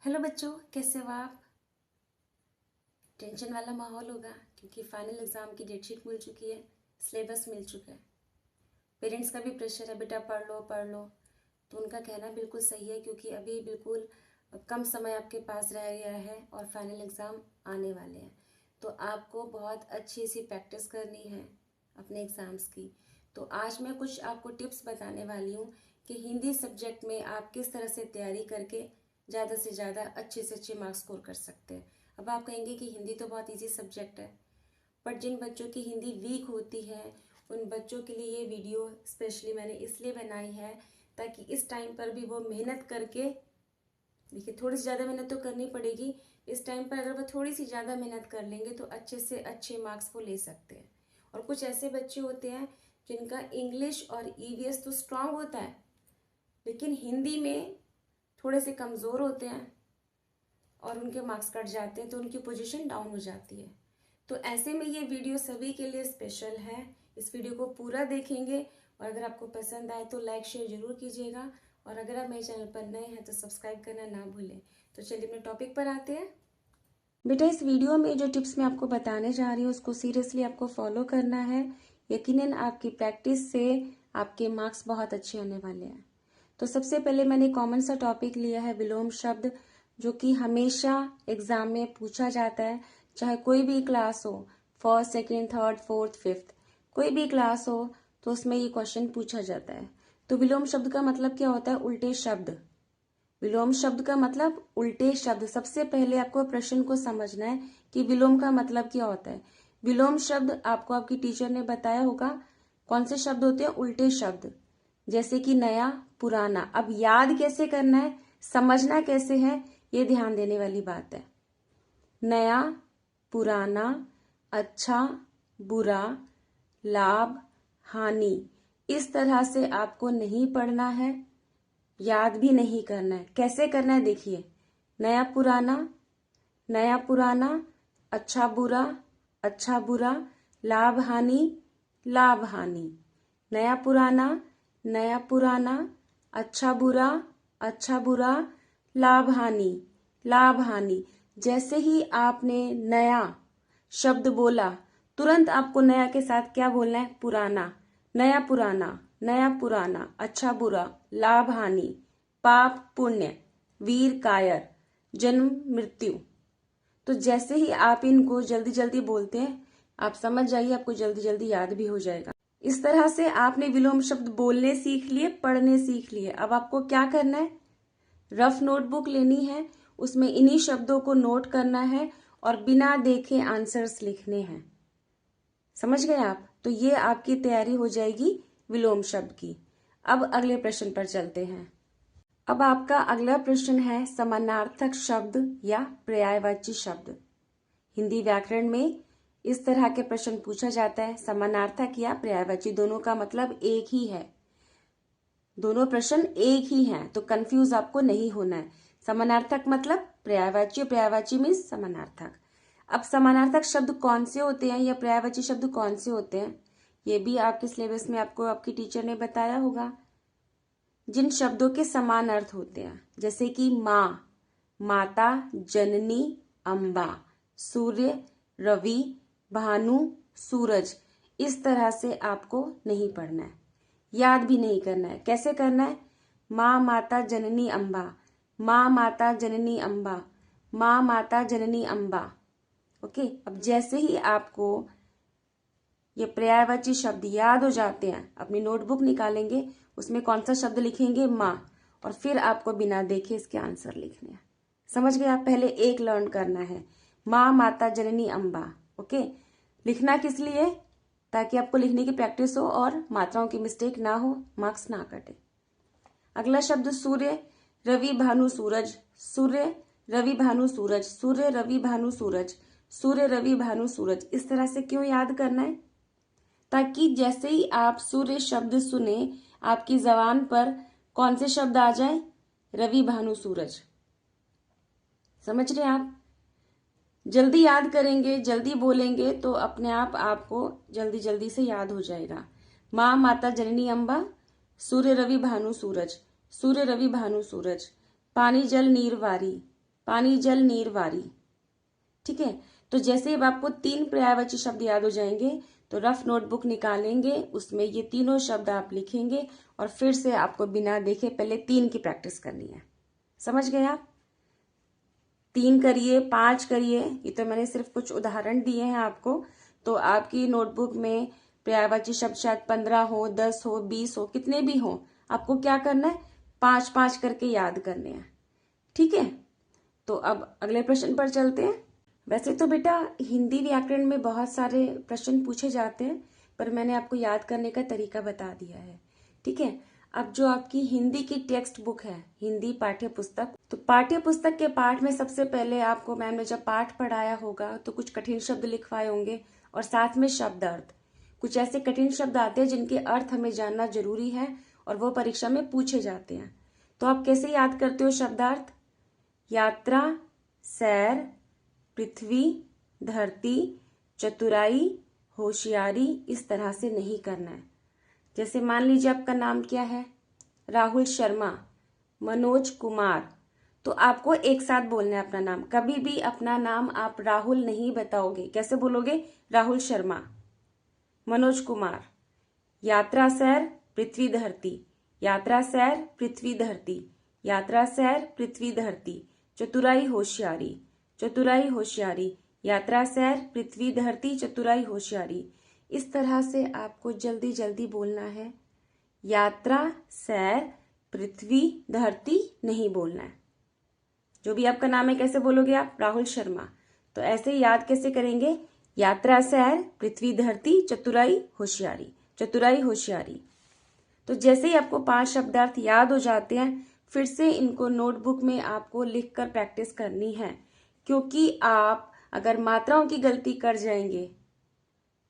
Hello बच्चों, कैसे हो आप। टेंशन वाला माहौल होगा क्योंकि फाइनल एग्ज़ाम की डेटशीट मिल चुकी है, सिलेबस मिल चुका है। पेरेंट्स का भी प्रेशर है, बेटा पढ़ लो पढ़ लो। तो उनका कहना बिल्कुल सही है क्योंकि अभी बिल्कुल कम समय आपके पास रह गया है और फाइनल एग्ज़ाम आने वाले हैं। तो आपको बहुत अच्छी सी प्रैक्टिस करनी है अपने एग्ज़ाम्स की। तो आज मैं कुछ आपको टिप्स बताने वाली हूँ कि हिंदी सब्जेक्ट में आप किस तरह से तैयारी करके ज़्यादा से ज़्यादा अच्छे से अच्छे मार्क्स स्कोर कर सकते हैं। अब आप कहेंगे कि हिंदी तो बहुत इजी सब्जेक्ट है, बट जिन बच्चों की हिंदी वीक होती है उन बच्चों के लिए ये वीडियो स्पेशली मैंने इसलिए बनाई है ताकि इस टाइम पर भी वो मेहनत करके, देखिए थोड़ी सी ज़्यादा मेहनत तो करनी पड़ेगी। इस टाइम पर अगर वो थोड़ी सी ज़्यादा मेहनत कर लेंगे तो अच्छे से अच्छे मार्क्स वो ले सकते हैं। और कुछ ऐसे बच्चे होते हैं जिनका इंग्लिश और ईवीएस तो स्ट्रांग होता है लेकिन हिंदी में थोड़े से कमज़ोर होते हैं और उनके मार्क्स कट जाते हैं तो उनकी पोजीशन डाउन हो जाती है। तो ऐसे में ये वीडियो सभी के लिए स्पेशल है। इस वीडियो को पूरा देखेंगे और अगर आपको पसंद आए तो लाइक शेयर जरूर कीजिएगा और अगर आप मेरे चैनल पर नए हैं तो सब्सक्राइब करना ना भूलें। तो चलिए अपने टॉपिक पर आते हैं। बेटा, इस वीडियो में जो टिप्स मैं आपको बताने जा रही हूँ उसको सीरियसली आपको फॉलो करना है। यकीनन आपकी प्रैक्टिस से आपके मार्क्स बहुत अच्छे आने वाले हैं। तो सबसे पहले मैंने कॉमन सा टॉपिक लिया है विलोम शब्द, जो कि हमेशा एग्जाम में पूछा जाता है, चाहे कोई भी क्लास हो, first second third fourth fifth, कोई भी क्लास हो तो उसमें ये क्वेश्चन पूछा जाता है। तो विलोम शब्द का मतलब क्या होता है? उल्टे शब्द। विलोम शब्द का मतलब उल्टे शब्द। सबसे पहले आपको प्रश्न को समझना है कि विलोम का मतलब क्या होता है। विलोम शब्द आपको आपकी टीचर ने बताया होगा कौन से शब्द होते हैं, उल्टे शब्द, जैसे कि नया पुराना। अब याद कैसे करना है, समझना कैसे है, ये ध्यान देने वाली बात है। नया, पुराना, अच्छा, बुरा, लाभ, हानि, इस तरह से आपको नहीं पढ़ना है, याद भी नहीं करना है। कैसे करना है देखिए, नया पुराना, नया पुराना, अच्छा बुरा, अच्छा बुरा, लाभ हानि, लाभ हानि, नया पुराना, नया पुराना, अच्छा बुरा, अच्छा बुरा, लाभ हानि, लाभ हानि। जैसे ही आपने नया शब्द बोला तुरंत आपको नया के साथ क्या बोलना है? पुराना। नया पुराना, नया पुराना, अच्छा बुरा, लाभ हानि, पाप पुण्य, वीर कायर, जन्म मृत्यु। तो जैसे ही आप इनको जल्दी जल्दी बोलते हैं आप समझ जाइए आपको जल्दी जल्दी याद भी हो जाएगा। इस तरह से आपने विलोम शब्द बोलने सीख लिए, पढ़ने सीख लिए। अब आपको क्या करना है? रफ नोटबुक लेनी है, उसमें इन्हीं शब्दों को नोट करना है और बिना देखे आंसर्स लिखने हैं। समझ गए आप? तो ये आपकी तैयारी हो जाएगी विलोम शब्द की। अब अगले प्रश्न पर चलते हैं। अब आपका अगला प्रश्न है समानार्थक शब्द या पर्यायवाची शब्द। हिंदी व्याकरण में इस तरह के प्रश्न पूछा जाता है, समानार्थक या पर्यायवाची, दोनों का मतलब एक ही है, दोनों प्रश्न एक ही हैं, तो कंफ्यूज आपको नहीं होना है। समानार्थक मतलब पर्यायवाची, पर्यायवाची मीन्स समानार्थक। अब समानार्थक शब्द कौन से होते हैं या पर्यायवाची शब्द कौन से होते हैं, ये भी आपके सिलेबस में आपको आपकी टीचर ने बताया होगा। जिन शब्दों के समान अर्थ होते हैं, जैसे कि माँ, माता, जननी, अम्बा, सूर्य, रवि, भानु, सूरज, इस तरह से आपको नहीं पढ़ना है, याद भी नहीं करना है। कैसे करना है? माँ, माता, जननी, अम्बा, माँ, माता, जननी, अम्बा, माँ, माता, जननी, अम्बा। ओके। अब जैसे ही आपको ये पर्यायवाची शब्द याद हो जाते हैं, अपनी नोटबुक निकालेंगे, उसमें कौन सा शब्द लिखेंगे? माँ, और फिर आपको बिना देखे इसके आंसर लिखने हैं। समझ गए आप? पहले एक लर्न करना है, माँ, माता, जननी, अम्बा। ओके। लिखना किस लिए? ताकि आपको लिखने की प्रैक्टिस हो और मात्राओं की मिस्टेक ना हो, मार्क्स ना कटे। अगला शब्द सूर्य, रवि, भानु, सूरज, सूर्य, रवि, भानु, सूरज, सूर्य, रवि, भानु, सूरज, सूर्य, रवि, भानु, सूरज। इस तरह से क्यों याद करना है? ताकि जैसे ही आप सूर्य शब्द सुने आपकी जबान पर कौन से शब्द आ जाए? रवि, भानु, सूरज। समझ रहे हैं आप? जल्दी याद करेंगे, जल्दी बोलेंगे तो अपने आप आपको जल्दी जल्दी से याद हो जाएगा। माँ, माता, जननी, अम्बा, सूर्य, रवि, भानु, सूरज, सूर्य, रवि, भानु, सूरज, पानी, जल, नीर, वारी, पानी, जल, नीर, वारी। ठीक है, तो जैसे अब आपको 3 पर्यायवाची शब्द याद हो जाएंगे तो रफ नोटबुक निकालेंगे, उसमें ये तीनों शब्द आप लिखेंगे और फिर से आपको बिना देखे पहले 3 की प्रैक्टिस करनी है। समझ गए आप? 3 करिए, 5 करिए। ये तो मैंने सिर्फ कुछ उदाहरण दिए हैं आपको। तो आपकी नोटबुक में पर्यायवाची शब्द शायद 15 हो, 10 हो, 20 हो, कितने भी हो, आपको क्या करना है, 5-5 करके याद करने हैं। ठीक है, तो अब अगले प्रश्न पर चलते हैं। वैसे तो बेटा हिंदी व्याकरण में बहुत सारे प्रश्न पूछे जाते हैं, पर मैंने आपको याद करने का तरीका बता दिया है। ठीक है, अब जो आपकी हिंदी की टेक्स्ट बुक है, हिंदी पाठ्य पुस्तक, तो पाठ्य पुस्तक के पाठ में सबसे पहले आपको मैम ने जब पाठ पढ़ाया होगा तो कुछ कठिन शब्द लिखवाए होंगे और साथ में शब्द अर्थ। कुछ ऐसे कठिन शब्द आते हैं जिनके अर्थ हमें जानना जरूरी है और वो परीक्षा में पूछे जाते हैं। तो आप कैसे याद करते हो शब्दार्थ? यात्रा, सैर, पृथ्वी, धरती, चतुराई, होशियारी, इस तरह से नहीं करना है। जैसे मान लीजिए आपका नाम क्या है, राहुल शर्मा, मनोज कुमार, तो आपको एक साथ बोलना है अपना नाम। कभी भी अपना नाम आप राहुल नहीं बताओगे। कैसे बोलोगे? राहुल शर्मा, मनोज कुमार, यात्रा, सैर, पृथ्वी, धरती, यात्रा, सैर, पृथ्वी, धरती, यात्रा, सैर, पृथ्वी, धरती, चतुराई, होशियारी, चतुराई, होशियारी, यात्रा, सैर, पृथ्वी, धरती, चतुराई, होशियारी। इस तरह से आपको जल्दी जल्दी बोलना है। यात्रा, सैर, पृथ्वी, धरती नहीं बोलना है। जो भी आपका नाम है कैसे बोलोगे आप? राहुल शर्मा। तो ऐसे याद कैसे करेंगे? यात्रा, सैर, पृथ्वी, धरती, चतुराई, होशियारी, चतुराई, होशियारी। तो जैसे ही आपको 5 शब्दार्थ याद हो जाते हैं, फिर से इनको नोटबुक में आपको लिखकर प्रैक्टिस करनी है, क्योंकि आप अगर मात्राओं की गलती कर जाएंगे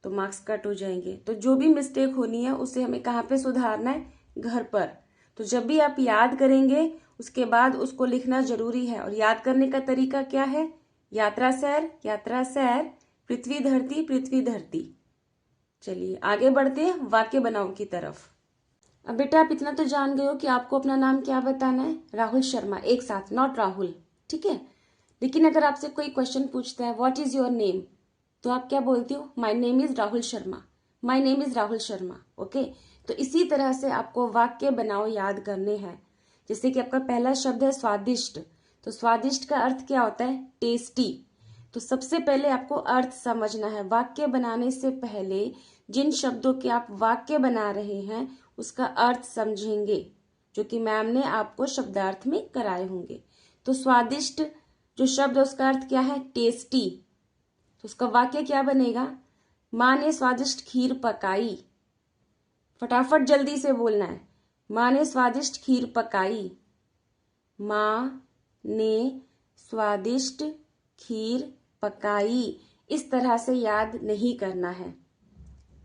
तो मार्क्स कट हो जाएंगे। तो जो भी मिस्टेक होनी है उसे हमें कहाँ पे सुधारना है? घर पर। तो जब भी आप याद करेंगे उसके बाद उसको लिखना जरूरी है। और याद करने का तरीका क्या है? यात्रा, सैर, यात्रा, सैर, पृथ्वी, धरती, पृथ्वी, धरती। चलिए आगे बढ़ते हैं वाक्य बनाओ की तरफ। अब बेटा आप इतना तो जान गए हो कि आपको अपना नाम क्या बताना है? राहुल शर्मा, एक साथ, नॉट राहुल। ठीक है, लेकिन अगर आपसे कोई क्वेश्चन पूछता है व्हाट इज योर नेम, तो आप क्या बोलते हो? My name is Rahul Sharma, my name is Rahul Sharma. Okay, तो इसी तरह से आपको वाक्य बनाओ याद करने हैं। जैसे कि आपका पहला शब्द है स्वादिष्ट, तो स्वादिष्ट का अर्थ क्या होता है? टेस्टी। तो सबसे पहले आपको अर्थ समझना है। वाक्य बनाने से पहले जिन शब्दों के आप वाक्य बना रहे हैं उसका अर्थ समझेंगे, जो कि मैम ने आपको शब्दार्थ में कराए होंगे। तो स्वादिष्ट जो शब्द है उसका अर्थ क्या है? टेस्टी। तो उसका वाक्य क्या बनेगा? माँ ने स्वादिष्ट खीर पकाई। फटाफट जल्दी से बोलना है। माँ ने स्वादिष्ट खीर पकाई। माँ ने स्वादिष्ट खीर पकाई। इस तरह से याद नहीं करना है।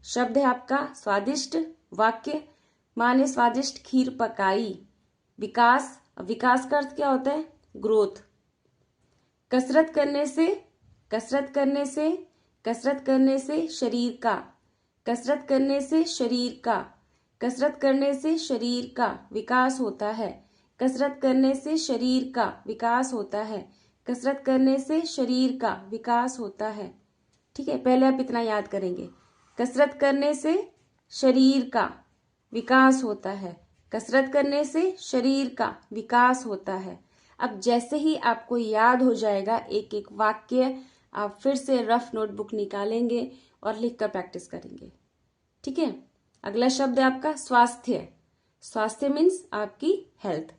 शब्द है आपका स्वादिष्ट, वाक्य माँ ने स्वादिष्ट खीर पकाई। विकास, विकास का अर्थ क्या होता है? ग्रोथ। कसरत करने से, कसरत करने से, कसरत करने से शरीर का, कसरत करने से शरीर का, कसरत करने से शरीर का विकास होता है। कसरत करने से शरीर का विकास होता है। कसरत करने से शरीर का विकास होता है। ठीक है, पहले आप इतना याद करेंगे। कसरत करने से शरीर का विकास होता है। कसरत करने से शरीर का विकास होता है। अब जैसे ही आपको याद हो जाएगा एक एक वाक्य, आप फिर से रफ नोटबुक निकालेंगे और लिखकर प्रैक्टिस करेंगे। ठीक है, अगला शब्द है आपका स्वास्थ्य। स्वास्थ्य मीन्स आपकी हेल्थ।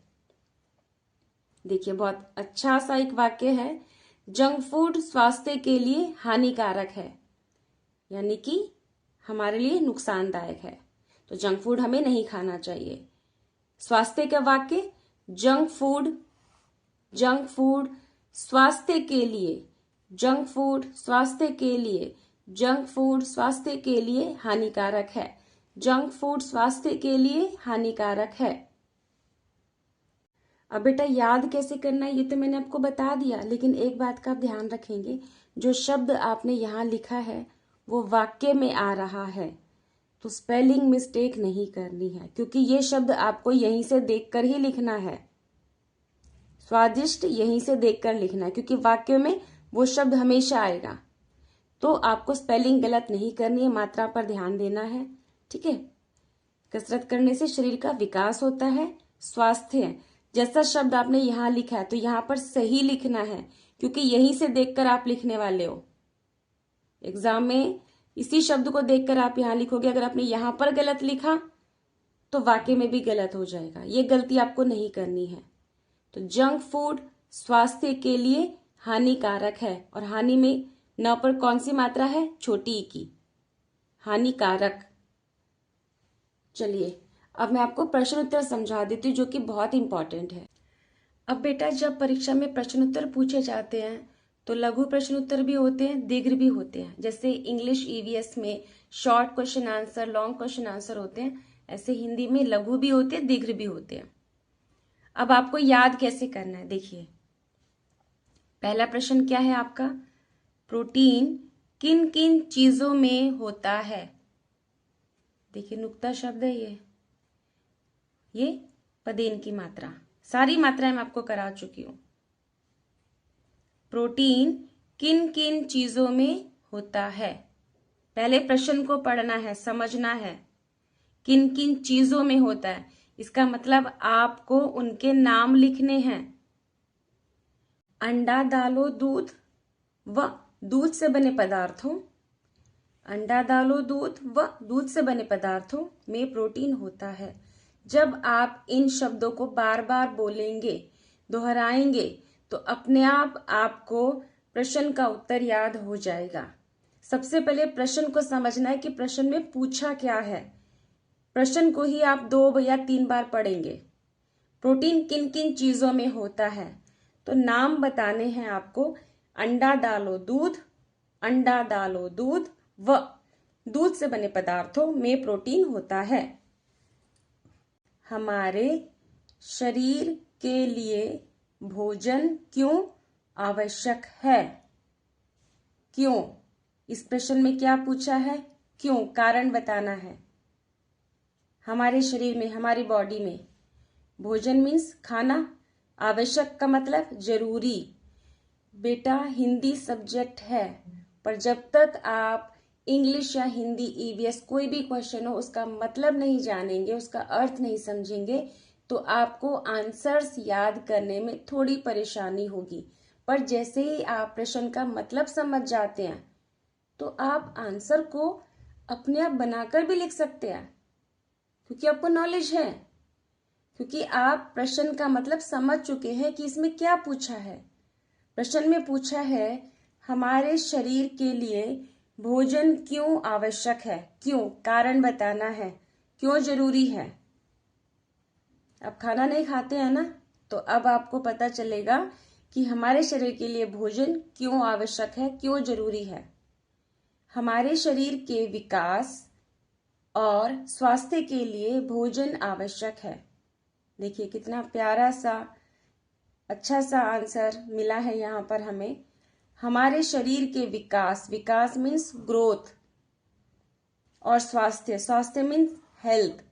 देखिए बहुत अच्छा सा एक वाक्य है। जंक फूड स्वास्थ्य के लिए हानिकारक है, यानी कि हमारे लिए नुकसानदायक है। तो जंक फूड हमें नहीं खाना चाहिए। स्वास्थ्य का वाक्य, जंक फूड, जंक फूड स्वास्थ्य के लिए, जंक फूड स्वास्थ्य के लिए, जंक फूड स्वास्थ्य के लिए हानिकारक है। जंक फूड स्वास्थ्य के लिए हानिकारक है। अब बेटा याद कैसे करना है ये तो मैंने आपको बता दिया, लेकिन एक बात का आप ध्यान रखेंगे, जो शब्द आपने यहाँ लिखा है वो वाक्य में आ रहा है, तो स्पेलिंग मिस्टेक नहीं करनी है, क्योंकि ये शब्द आपको यहीं से देखकर ही लिखना है। स्वादिष्ट यहीं से देखकर लिखना है, क्योंकि वाक्य में वो शब्द हमेशा आएगा। तो आपको स्पेलिंग गलत नहीं करनी है, मात्रा पर ध्यान देना है, ठीक है। कसरत करने से शरीर का विकास होता है। स्वास्थ्य, जैसा शब्द आपने यहाँ लिखा है तो यहाँ पर सही लिखना है, क्योंकि यहीं से देखकर आप लिखने वाले हो। एग्जाम में इसी शब्द को देखकर आप यहाँ लिखोगे, अगर आपने यहाँ पर गलत लिखा तो वाक्य में भी गलत हो जाएगा। ये गलती आपको नहीं करनी है। तो जंक फूड स्वास्थ्य के लिए हानिकारक है, और हानि में न पर कौन सी मात्रा है? छोटी ई की, हानिकारक। चलिए अब मैं आपको प्रश्न उत्तर समझा देती हूँ, जो कि बहुत इंपॉर्टेंट है। अब बेटा, जब परीक्षा में प्रश्न उत्तर पूछे जाते हैं तो लघु प्रश्न उत्तर भी होते हैं, दीर्घ भी होते हैं। जैसे इंग्लिश ईवीएस में short question answer, long question answer होते हैं, ऐसे हिंदी में लघु भी होते हैं, दीर्घ भी होते हैं। अब आपको याद कैसे करना है, देखिए। पहला प्रश्न क्या है आपका? प्रोटीन किन किन चीजों में होता है? देखिए नुक्ता शब्द है ये पदेन की मात्रा, सारी मात्राएं मैं आपको करा चुकी हूं। प्रोटीन किन किन चीजों में होता है? पहले प्रश्न को पढ़ना है, समझना है। किन किन चीजों में होता है, इसका मतलब आपको उनके नाम लिखने हैं। अंडा, दालों, दूध व दूध से बने पदार्थों, अंडा, दालों, दूध व दूध से बने पदार्थों में प्रोटीन होता है। जब आप इन शब्दों को बार बार बोलेंगे, दोहराएंगे, तो अपने आप आपको प्रश्न का उत्तर याद हो जाएगा। सबसे पहले प्रश्न को समझना है कि प्रश्न में पूछा क्या है। प्रश्न को ही आप 2 या 3 बार पढ़ेंगे। प्रोटीन किन किन चीजों में होता है, तो नाम बताने हैं आपको। अंडा, दालों, दूध, अंडा, दालों, दूध व दूध से बने पदार्थों में प्रोटीन होता है। हमारे शरीर के लिए भोजन क्यों आवश्यक है? क्यों, इस प्रश्न में क्या पूछा है? क्यों, कारण बताना है। हमारे शरीर में, हमारी बॉडी में भोजन मीन्स खाना, आवश्यक का मतलब जरूरी। बेटा हिंदी सब्जेक्ट है, पर जब तक आप इंग्लिश या हिंदी ईवीएस कोई भी क्वेश्चन हो उसका मतलब नहीं जानेंगे, उसका अर्थ नहीं समझेंगे, तो आपको आंसर्स याद करने में थोड़ी परेशानी होगी। पर जैसे ही आप प्रश्न का मतलब समझ जाते हैं तो आप आंसर को अपने आप बनाकर भी लिख सकते हैं, क्योंकि आपको नॉलेज है, क्योंकि आप प्रश्न का मतलब समझ चुके हैं कि इसमें क्या पूछा है। प्रश्न में पूछा है हमारे शरीर के लिए भोजन क्यों आवश्यक है। क्यों, कारण बताना है, क्यों जरूरी है। आप खाना नहीं खाते हैं ना, तो अब आपको पता चलेगा कि हमारे शरीर के लिए भोजन क्यों आवश्यक है, क्यों जरूरी है। हमारे शरीर के विकास और स्वास्थ्य के लिए भोजन आवश्यक है। देखिए कितना प्यारा सा, अच्छा सा आंसर मिला है यहाँ पर हमें। हमारे शरीर के विकास, विकास मीन्स ग्रोथ, और स्वास्थ्य, स्वास्थ्य मीन्स हेल्थ,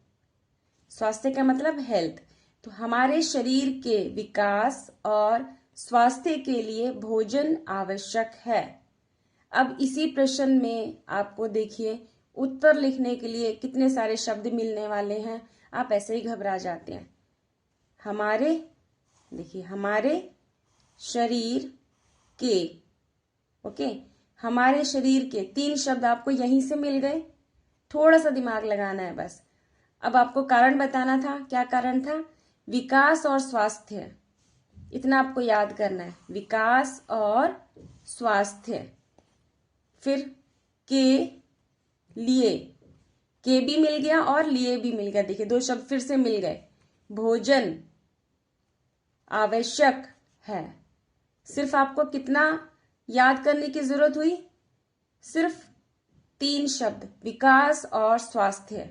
स्वास्थ्य का मतलब हेल्थ। तो हमारे शरीर के विकास और स्वास्थ्य के लिए भोजन आवश्यक है। अब इसी प्रश्न में आपको देखिए उत्तर लिखने के लिए कितने सारे शब्द मिलने वाले हैं, आप ऐसे ही घबरा जाते हैं। हमारे, देखिए हमारे शरीर के, ओके, हमारे शरीर के 3 शब्द आपको यहीं से मिल गए, थोड़ा सा दिमाग लगाना है बस। अब आपको कारण बताना था, क्या कारण था? विकास और स्वास्थ्य, इतना आपको याद करना है, विकास और स्वास्थ्य। फिर के लिए, के भी मिल गया और लिए भी मिल गया, देखिए 2 शब्द फिर से मिल गए। भोजन आवश्यक है, सिर्फ आपको कितना याद करने की जरूरत हुई? सिर्फ 3 शब्द, विकास और स्वास्थ्य।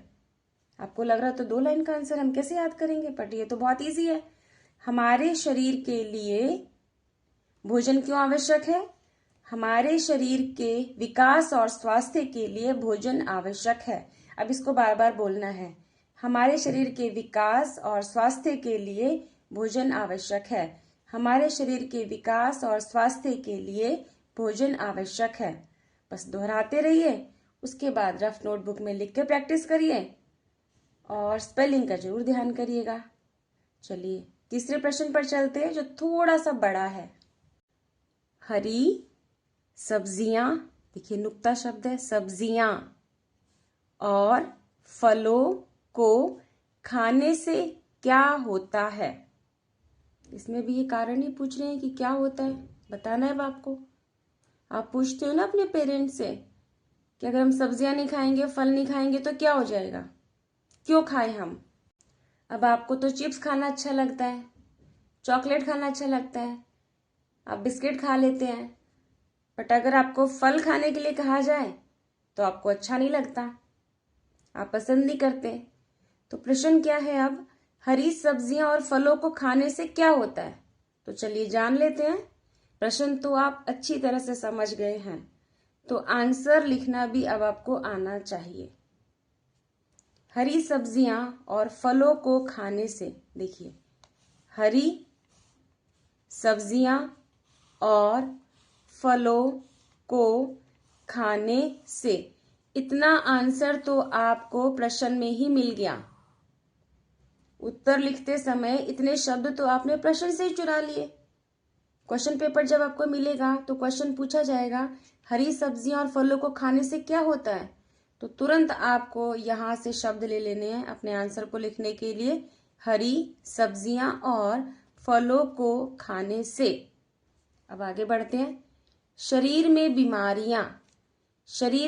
आपको लग रहा है तो 2 लाइन का आंसर हम कैसे याद करेंगे, बट ये तो बहुत इजी है। हमारे शरीर के लिए भोजन क्यों आवश्यक है? हमारे शरीर के विकास और स्वास्थ्य के लिए भोजन आवश्यक है। अब इसको बार बार बोलना है, हमारे शरीर के विकास और स्वास्थ्य के लिए भोजन आवश्यक है। हमारे शरीर के विकास और स्वास्थ्य के लिए भोजन आवश्यक है। बस दोहराते रहिए, उसके बाद रफ नोटबुक में लिख के प्रैक्टिस करिए और स्पेलिंग का जरूर ध्यान करिएगा। चलिए तीसरे प्रश्न पर चलते हैं जो थोड़ा सा बड़ा है। हरी सब्जियां, देखिए नुक्ता शब्द है, सब्जियां और फलों को खाने से क्या होता है। इसमें भी ये कारण ही पूछ रहे हैं कि क्या होता है, बताना है आपको। आप पूछते हो ना अपने पेरेंट्स से कि अगर हम सब्जियां नहीं खाएंगे, फल नहीं खाएंगे तो क्या हो जाएगा, क्यों खाएं हम। अब आपको तो चिप्स खाना अच्छा लगता है, चॉकलेट खाना अच्छा लगता है, आप बिस्किट खा लेते हैं, बट अगर आपको फल खाने के लिए कहा जाए तो आपको अच्छा नहीं लगता, आप पसंद नहीं करते। तो प्रश्न क्या है अब, हरी सब्जियां और फलों को खाने से क्या होता है। तो चलिए जान लेते हैं। प्रश्न तो आप अच्छी तरह से समझ गए हैं, तो आंसर लिखना भी अब आपको आना चाहिए। हरी सब्जियां और फलों को खाने से, देखिए हरी सब्जियां और फलों को खाने से, इतना आंसर तो आपको प्रश्न में ही मिल गया। उत्तर लिखते समय इतने शब्द तो आपने प्रश्न से ही चुरा लिए। क्वेश्चन पेपर जब आपको मिलेगा तो क्वेश्चन पूछा जाएगा हरी सब्जियां और फलों को खाने से क्या होता है, तो तुरंत आपको यहां से शब्द ले लेने हैं अपने आंसर को लिखने के लिए, हरी सब्जियां और फलों को खाने से। अब आगे बढ़ते हैं। शरीर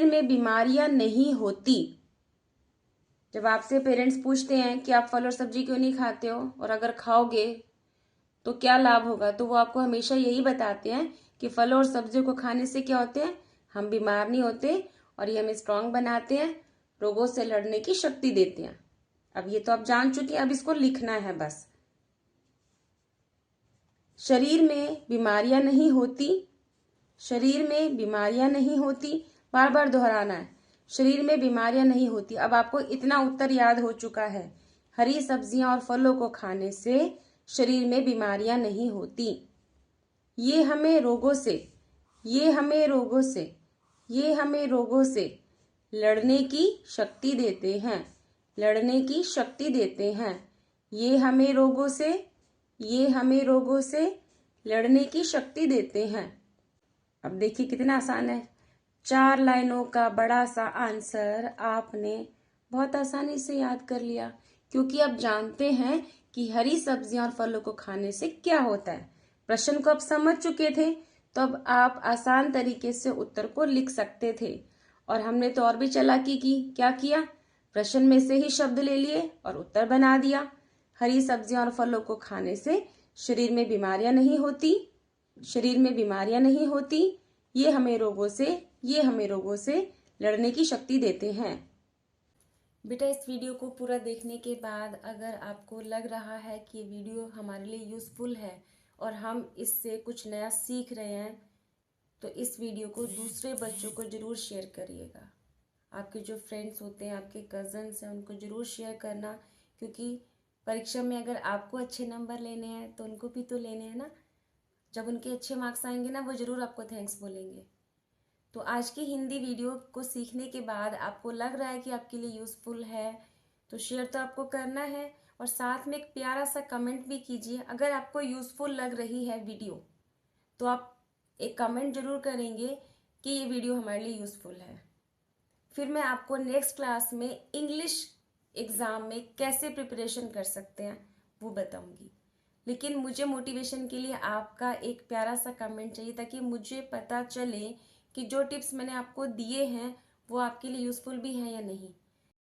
में बीमारियां नहीं होती। जब आपसे पेरेंट्स पूछते हैं कि आप फल और सब्जी क्यों नहीं खाते हो और अगर खाओगे तो क्या लाभ होगा, तो वो आपको हमेशा यही बताते हैं कि फल और सब्जियों को खाने से क्या होते हैं, हम बीमार नहीं होते और ये हमें स्ट्रांग बनाते हैं, रोगों से लड़ने की शक्ति देते हैं। अब ये तो आप जान चुके हैं, अब इसको लिखना है बस। शरीर में बीमारियां नहीं होती, शरीर में बीमारियां नहीं होती, बार बार दोहराना है, शरीर में बीमारियां नहीं होती। अब आपको इतना उत्तर याद हो चुका है, हरी सब्जियां और फलों को खाने से शरीर में बीमारियां नहीं होती। ये हमें रोगों से लड़ने की शक्ति देते हैं, लड़ने की शक्ति देते हैं। ये हमें रोगों से लड़ने की शक्ति देते हैं। अब देखिए कितना आसान है, 4 लाइनों का बड़ा सा आंसर आपने बहुत आसानी से याद कर लिया, क्योंकि आप जानते हैं कि हरी सब्जियां और फलों को खाने से क्या होता है। प्रश्न को आप समझ चुके थे, तो अब आप आसान तरीके से उत्तर को लिख सकते थे। और हमने तो और भी चालाकी की, क्या किया, प्रश्न में से ही शब्द ले लिए और उत्तर बना दिया। हरी सब्जियां और फलों को खाने से शरीर में बीमारियां नहीं होती, ये हमें रोगों से लड़ने की शक्ति देते हैं। बेटा इस वीडियो को पूरा देखने के बाद अगर आपको लग रहा है कि ये वीडियो हमारे लिए यूज़फुल है और हम इससे कुछ नया सीख रहे हैं, तो इस वीडियो को दूसरे बच्चों को ज़रूर शेयर करिएगा। आपके जो फ्रेंड्स होते हैं, आपके कज़न्स हैं, उनको ज़रूर शेयर करना, क्योंकि परीक्षा में अगर आपको अच्छे नंबर लेने हैं तो उनको भी तो लेने हैं ना। जब उनके अच्छे मार्क्स आएंगे ना, वो ज़रूर आपको थैंक्स बोलेंगे। तो आज की हिंदी वीडियो को सीखने के बाद आपको लग रहा है कि आपके लिए यूज़फुल है, तो शेयर तो आपको करना है और साथ में एक प्यारा सा कमेंट भी कीजिए। अगर आपको यूज़फुल लग रही है वीडियो तो आप एक कमेंट ज़रूर करेंगे कि ये वीडियो हमारे लिए यूज़फुल है। फिर मैं आपको नेक्स्ट क्लास में इंग्लिश एग्ज़ाम में कैसे प्रिपरेशन कर सकते हैं वो बताऊंगी। लेकिन मुझे मोटिवेशन के लिए आपका एक प्यारा सा कमेंट चाहिए, ताकि मुझे पता चले कि जो टिप्स मैंने आपको दिए हैं वो आपके लिए यूज़फुल भी हैं या नहीं।